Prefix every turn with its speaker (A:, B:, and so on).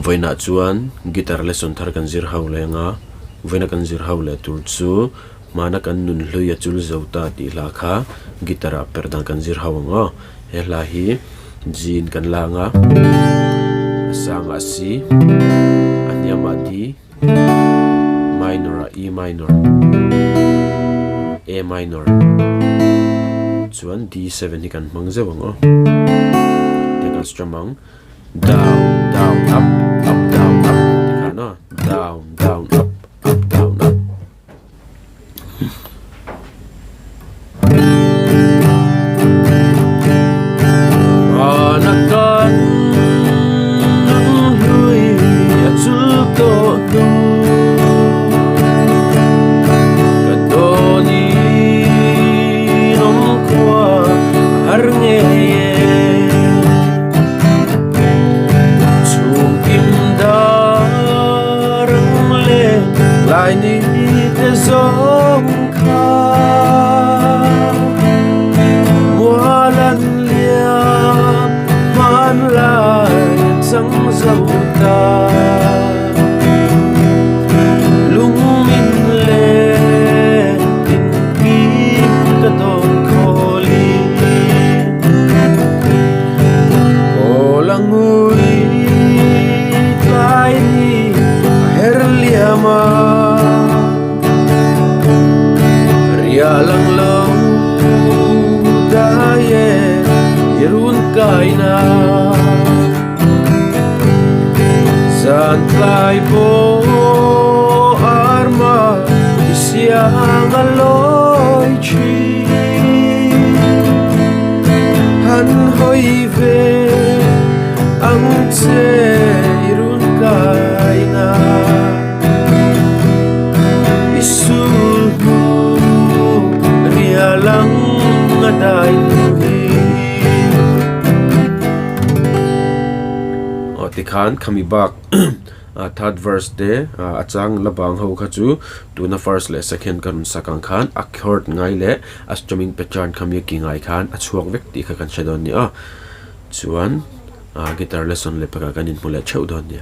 A: voina chuan guitar lesson thar kan zir ho le nga voina kan zir ho le tur chu Hmana kan nunhlui chul zota ti la kha guitar perdan kan zir ho nga he la hi jin kan la nga sang asi anyama di minor E minor A minor chuan D7 hi kan mang zewa nga te kan strum down down up up down up te kana down down up up down up anakan nunhlui chul to tu kadoni nom kwa har ngei lai ni te zong kha mua lan lia man lai sang dâu ta lung min le tin kim ka ton kholi ko langui lai ni her liama lang lo daye irun kaina san klai po arma siang aloi chi han hoi ve ang che irun kaina lang ngadai tikhan khami bak third verse de achang labang ho kha chu tuna first le second kan sakang khan akhort ngai le strumming pattern khami ki ngai khan achuak vek ti kha kan shadon ni chuan guitar lesson le paka kanin mule cheu don ni